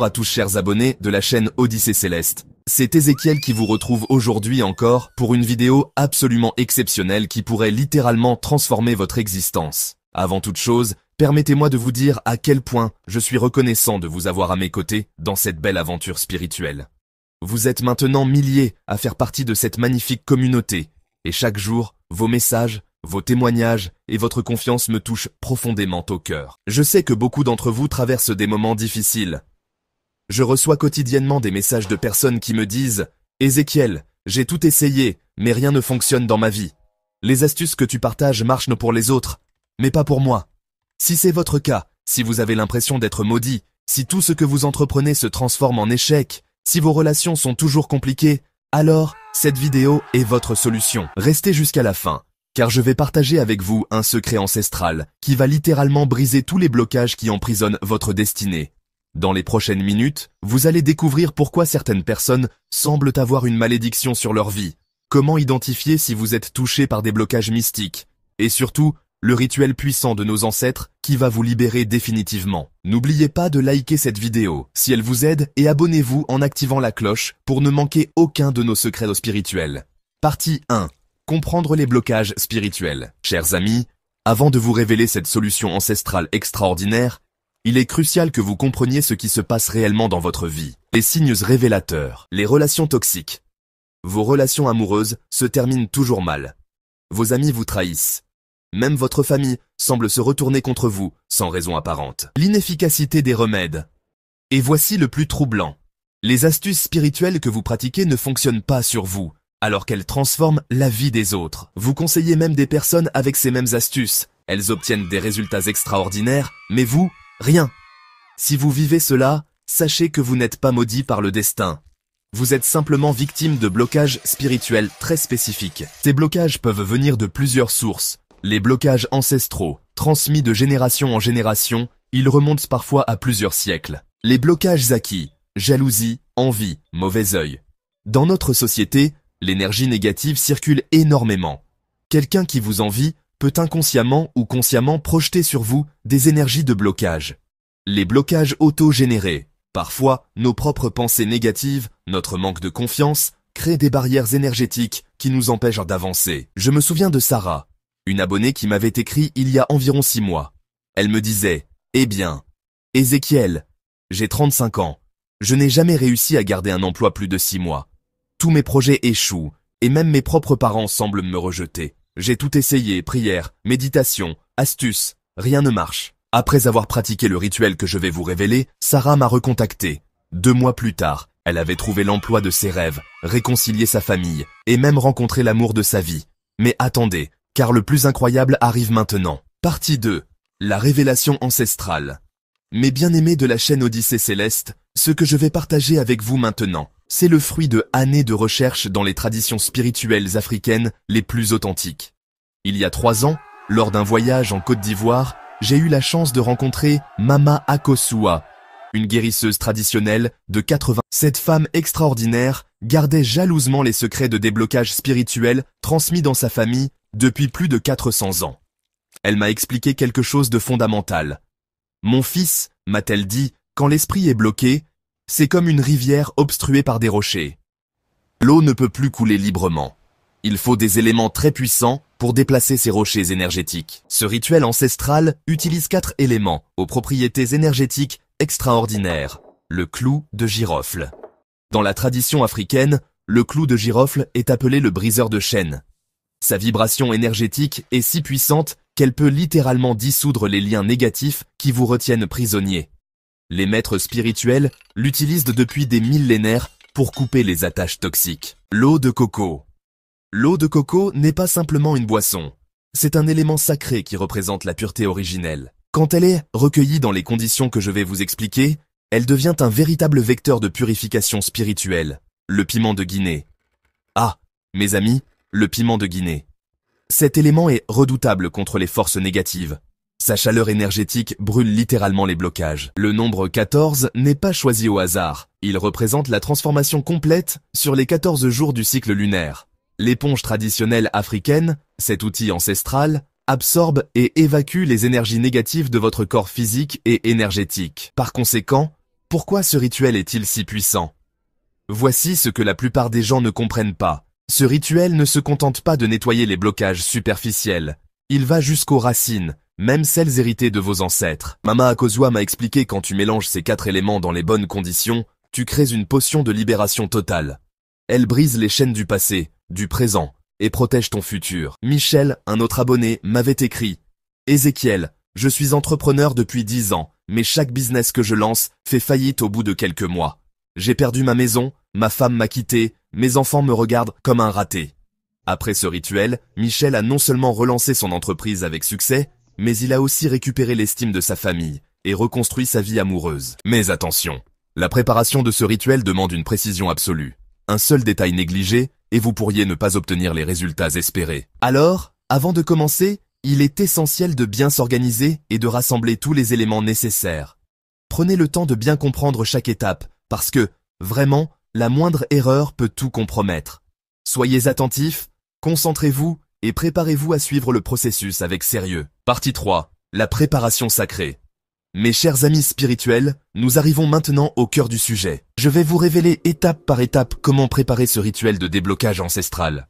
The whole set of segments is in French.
à tous chers abonnés de la chaîne Odyssée Céleste. C'est Ézéchiel qui vous retrouve aujourd'hui encore pour une vidéo absolument exceptionnelle qui pourrait littéralement transformer votre existence. Avant toute chose, permettez-moi de vous dire à quel point je suis reconnaissant de vous avoir à mes côtés dans cette belle aventure spirituelle. Vous êtes maintenant milliers à faire partie de cette magnifique communauté, et chaque jour, vos messages, vos témoignages et votre confiance me touchent profondément au cœur. Je sais que beaucoup d'entre vous traversent des moments difficiles. Je reçois quotidiennement des messages de personnes qui me disent « Ézéchiel, j'ai tout essayé, mais rien ne fonctionne dans ma vie. Les astuces que tu partages marchent pour les autres, mais pas pour moi. » Si c'est votre cas, si vous avez l'impression d'être maudit, si tout ce que vous entreprenez se transforme en échec, si vos relations sont toujours compliquées, alors cette vidéo est votre solution. Restez jusqu'à la fin, car je vais partager avec vous un secret ancestral qui va littéralement briser tous les blocages qui emprisonnent votre destinée. Dans les prochaines minutes, vous allez découvrir pourquoi certaines personnes semblent avoir une malédiction sur leur vie, comment identifier si vous êtes touché par des blocages mystiques, et surtout, le rituel puissant de nos ancêtres qui va vous libérer définitivement. N'oubliez pas de liker cette vidéo si elle vous aide et abonnez-vous en activant la cloche pour ne manquer aucun de nos secrets spirituels. Partie 1. Comprendre les blocages spirituels. Chers amis, avant de vous révéler cette solution ancestrale extraordinaire, il est crucial que vous compreniez ce qui se passe réellement dans votre vie. Les signes révélateurs. Les relations toxiques. Vos relations amoureuses se terminent toujours mal. Vos amis vous trahissent. Même votre famille semble se retourner contre vous, sans raison apparente. L'inefficacité des remèdes. Et voici le plus troublant. Les astuces spirituelles que vous pratiquez ne fonctionnent pas sur vous, alors qu'elles transforment la vie des autres. Vous conseillez même des personnes avec ces mêmes astuces. Elles obtiennent des résultats extraordinaires, mais vous, rien. Si vous vivez cela, sachez que vous n'êtes pas maudit par le destin. Vous êtes simplement victime de blocages spirituels très spécifiques. Ces blocages peuvent venir de plusieurs sources. Les blocages ancestraux, transmis de génération en génération, ils remontent parfois à plusieurs siècles. Les blocages acquis, jalousie, envie, mauvais œil. Dans notre société, l'énergie négative circule énormément. Quelqu'un qui vous envie peut inconsciemment ou consciemment projeter sur vous des énergies de blocage. Les blocages auto-générés. Parfois, nos propres pensées négatives, notre manque de confiance, créent des barrières énergétiques qui nous empêchent d'avancer. Je me souviens de Sarah, une abonnée qui m'avait écrit il y a environ 6 mois. Elle me disait « Eh bien, Ézéchiel, j'ai 35 ans. Je n'ai jamais réussi à garder un emploi plus de 6 mois. Tous mes projets échouent, et même mes propres parents semblent me rejeter. J'ai tout essayé, prière, méditation, astuces, rien ne marche. » Après avoir pratiqué le rituel que je vais vous révéler, Sarah m'a recontacté. 2 mois plus tard, elle avait trouvé l'emploi de ses rêves, réconcilié sa famille, et même rencontré l'amour de sa vie. Mais attendez, car le plus incroyable arrive maintenant. Partie 2. La révélation ancestrale. Mes bien-aimés de la chaîne Odyssée Céleste, ce que je vais partager avec vous maintenant, c'est le fruit de années de recherche dans les traditions spirituelles africaines les plus authentiques. Il y a 3 ans, lors d'un voyage en Côte d'Ivoire, j'ai eu la chance de rencontrer Mama Akosua, une guérisseuse traditionnelle de 80. Cette femme extraordinaire gardait jalousement les secrets de déblocage spirituel transmis dans sa famille depuis plus de 400 ans. Elle m'a expliqué quelque chose de fondamental. « Mon fils, m'a-t-elle dit, quand l'esprit est bloqué, c'est comme une rivière obstruée par des rochers. L'eau ne peut plus couler librement. Il faut des éléments très puissants pour déplacer ces rochers énergétiques. Ce rituel ancestral utilise 4 éléments aux propriétés énergétiques extraordinaires. Le clou de girofle. Dans la tradition africaine, le clou de girofle est appelé le briseur de chaînes. Sa vibration énergétique est si puissante qu'elle peut littéralement dissoudre les liens négatifs qui vous retiennent prisonnier. Les maîtres spirituels l'utilisent depuis des millénaires pour couper les attaches toxiques. L'eau de coco. L'eau de coco n'est pas simplement une boisson. C'est un élément sacré qui représente la pureté originelle. Quand elle est recueillie dans les conditions que je vais vous expliquer, elle devient un véritable vecteur de purification spirituelle. Le piment de Guinée. Ah, mes amis, le piment de Guinée. Cet élément est redoutable contre les forces négatives. Sa chaleur énergétique brûle littéralement les blocages. Le nombre 14 n'est pas choisi au hasard. Il représente la transformation complète sur les 14 jours du cycle lunaire. L'éponge traditionnelle africaine, cet outil ancestral, absorbe et évacue les énergies négatives de votre corps physique et énergétique. Par conséquent, Pourquoi ce rituel est-il si puissant? Voici ce que la plupart des gens ne comprennent pas. Ce rituel ne se contente pas de nettoyer les blocages superficiels. Il va jusqu'aux racines, même celles héritées de vos ancêtres. Mama Akozua m'a expliqué quand tu mélanges ces 4 éléments dans les bonnes conditions, tu crées une potion de libération totale. Elle brise les chaînes du passé, du présent, et protège ton futur. Michel, un autre abonné, m'avait écrit « Ézéchiel, je suis entrepreneur depuis 10 ans, mais chaque business que je lance fait faillite au bout de quelques mois. J'ai perdu ma maison, ma femme m'a quitté, mes enfants me regardent comme un raté. » Après ce rituel, Michel a non seulement relancé son entreprise avec succès, mais il a aussi récupéré l'estime de sa famille et reconstruit sa vie amoureuse. Mais attention, la préparation de ce rituel demande une précision absolue. Un seul détail négligé et vous pourriez ne pas obtenir les résultats espérés. Alors, avant de commencer, il est essentiel de bien s'organiser et de rassembler tous les éléments nécessaires. Prenez le temps de bien comprendre chaque étape, parce que, vraiment, la moindre erreur peut tout compromettre. Soyez attentifs, concentrez-vous et préparez-vous à suivre le processus avec sérieux. Partie 3. La préparation sacrée. Mes chers amis spirituels, nous arrivons maintenant au cœur du sujet. Je vais vous révéler étape par étape comment préparer ce rituel de déblocage ancestral.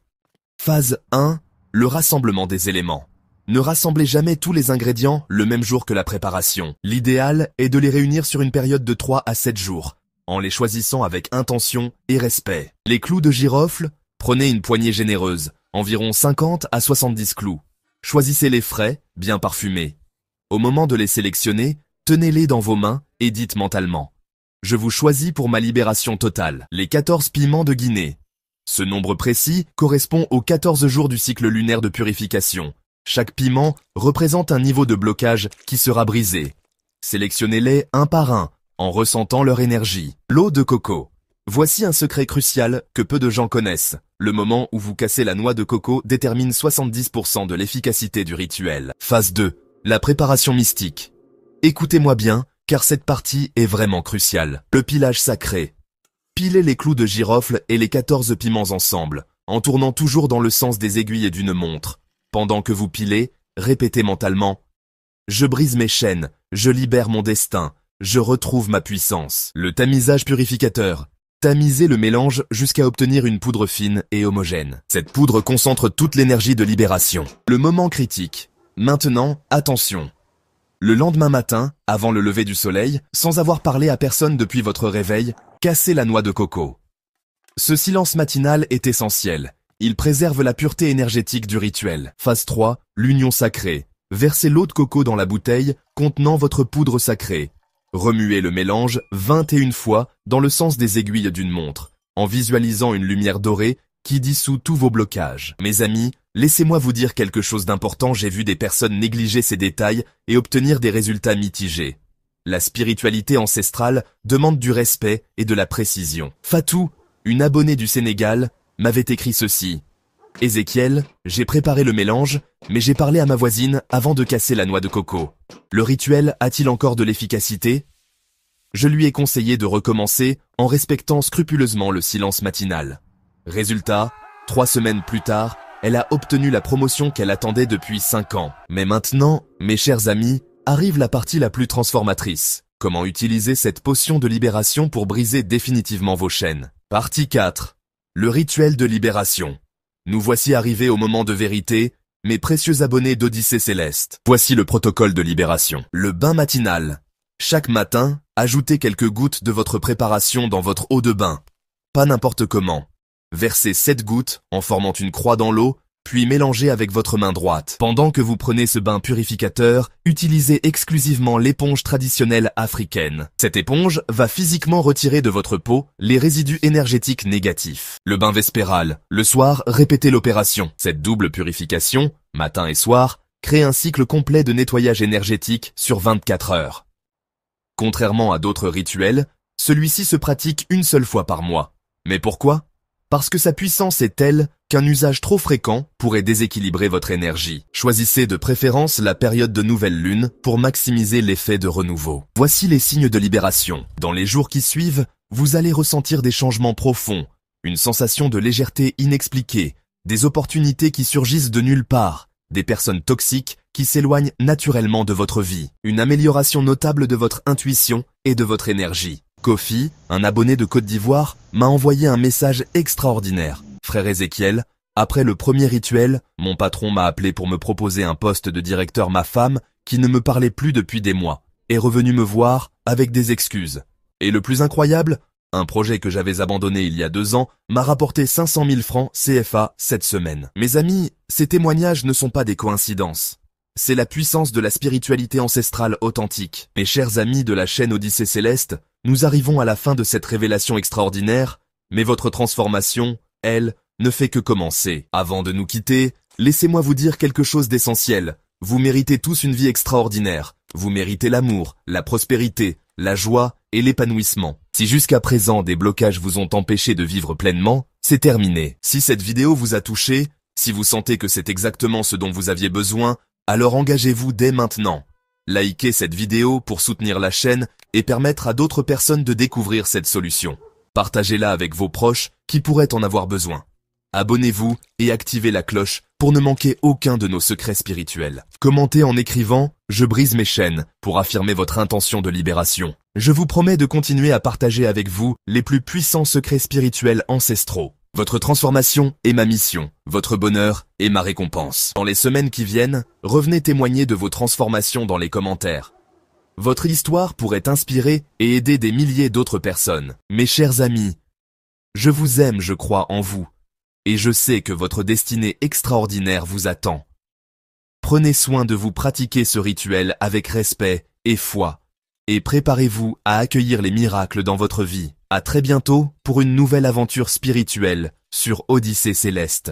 Phase 1. Le rassemblement des éléments. Ne rassemblez jamais tous les ingrédients le même jour que la préparation. L'idéal est de les réunir sur une période de 3 à 7 jours, en les choisissant avec intention et respect. Les clous de girofle, prenez une poignée généreuse, environ 50 à 70 clous. Choisissez les frais, bien parfumés. Au moment de les sélectionner, tenez-les dans vos mains et dites mentalement « Je vous choisis pour ma libération totale ». Les 14 piments de Guinée. Ce nombre précis correspond aux 14 jours du cycle lunaire de purification. Chaque piment représente un niveau de blocage qui sera brisé. Sélectionnez-les un par un, en ressentant leur énergie. L'eau de coco. Voici un secret crucial que peu de gens connaissent. Le moment où vous cassez la noix de coco détermine 70% de l'efficacité du rituel. Phase 2. La préparation mystique. Écoutez-moi bien, car cette partie est vraiment cruciale. Le pilage sacré. Pilez les clous de girofle et les 14 piments ensemble, en tournant toujours dans le sens des aiguilles d'une montre. Pendant que vous pilez, répétez mentalement « Je brise mes chaînes, je libère mon destin, je retrouve ma puissance ». Le tamisage purificateur. Tamisez le mélange jusqu'à obtenir une poudre fine et homogène. Cette poudre concentre toute l'énergie de libération. Le moment critique. Maintenant, attention. Le lendemain matin, avant le lever du soleil, sans avoir parlé à personne depuis votre réveil, cassez la noix de coco. Ce silence matinal est essentiel. Il préserve la pureté énergétique du rituel. Phase 3, l'union sacrée. Versez l'eau de coco dans la bouteille contenant votre poudre sacrée. Remuez le mélange 21 fois dans le sens des aiguilles d'une montre, en visualisant une lumière dorée qui dissout tous vos blocages. Mes amis, laissez-moi vous dire quelque chose d'important, j'ai vu des personnes négliger ces détails et obtenir des résultats mitigés. La spiritualité ancestrale demande du respect et de la précision. Fatou, une abonnée du Sénégal, m'avait écrit ceci. « Ézéchiel, j'ai préparé le mélange, mais j'ai parlé à ma voisine avant de casser la noix de coco. Le rituel a-t-il encore de l'efficacité ?» Je lui ai conseillé de recommencer en respectant scrupuleusement le silence matinal. Résultat, 3 semaines plus tard, elle a obtenu la promotion qu'elle attendait depuis 5 ans. Mais maintenant, mes chers amis, arrive la partie la plus transformatrice. Comment utiliser cette potion de libération pour briser définitivement vos chaînes. Partie 4. Le rituel de libération. Nous voici arrivés au moment de vérité, mes précieux abonnés d'Odyssée Céleste. Voici le protocole de libération. Le bain matinal. Chaque matin, ajoutez quelques gouttes de votre préparation dans votre eau de bain. Pas n'importe comment. Versez 7 gouttes en formant une croix dans l'eau, puis mélangez avec votre main droite. Pendant que vous prenez ce bain purificateur, utilisez exclusivement l'éponge traditionnelle africaine. Cette éponge va physiquement retirer de votre peau les résidus énergétiques négatifs. Le bain vespéral. Le soir, répétez l'opération. Cette double purification, matin et soir, crée un cycle complet de nettoyage énergétique sur 24 heures. Contrairement à d'autres rituels, celui-ci se pratique une seule fois par mois. Mais pourquoi ? Parce que sa puissance est telle qu'un usage trop fréquent pourrait déséquilibrer votre énergie. Choisissez de préférence la période de nouvelle lune pour maximiser l'effet de renouveau. Voici les signes de libération. Dans les jours qui suivent, vous allez ressentir des changements profonds, une sensation de légèreté inexpliquée, des opportunités qui surgissent de nulle part, des personnes toxiques qui s'éloignent naturellement de votre vie, une amélioration notable de votre intuition et de votre énergie. Kofi, un abonné de Côte d'Ivoire, m'a envoyé un message extraordinaire. Frère Ézéchiel, après le premier rituel, mon patron m'a appelé pour me proposer un poste de directeur. Ma femme, qui ne me parlait plus depuis des mois, est revenue me voir avec des excuses. Et le plus incroyable, un projet que j'avais abandonné il y a 2 ans m'a rapporté 500 000 francs CFA cette semaine. Mes amis, ces témoignages ne sont pas des coïncidences. C'est la puissance de la spiritualité ancestrale authentique. Mes chers amis de la chaîne Odyssée Céleste, nous arrivons à la fin de cette révélation extraordinaire, mais votre transformation, elle, ne fait que commencer. Avant de nous quitter, laissez-moi vous dire quelque chose d'essentiel. Vous méritez tous une vie extraordinaire. Vous méritez l'amour, la prospérité, la joie et l'épanouissement. Si jusqu'à présent des blocages vous ont empêché de vivre pleinement, c'est terminé. Si cette vidéo vous a touché, si vous sentez que c'est exactement ce dont vous aviez besoin, alors engagez-vous dès maintenant. Likez cette vidéo pour soutenir la chaîne et permettre à d'autres personnes de découvrir cette solution. Partagez-la avec vos proches qui pourraient en avoir besoin. Abonnez-vous et activez la cloche pour ne manquer aucun de nos secrets spirituels. Commentez en écrivant « Je brise mes chaînes » pour affirmer votre intention de libération. Je vous promets de continuer à partager avec vous les plus puissants secrets spirituels ancestraux. Votre transformation est ma mission, votre bonheur est ma récompense. Dans les semaines qui viennent, revenez témoigner de vos transformations dans les commentaires. Votre histoire pourrait inspirer et aider des milliers d'autres personnes. Mes chers amis, je vous aime, je crois en vous, et je sais que votre destinée extraordinaire vous attend. Prenez soin de vous pratiquer ce rituel avec respect et foi, et préparez-vous à accueillir les miracles dans votre vie. À très bientôt pour une nouvelle aventure spirituelle sur Odyssée Céleste.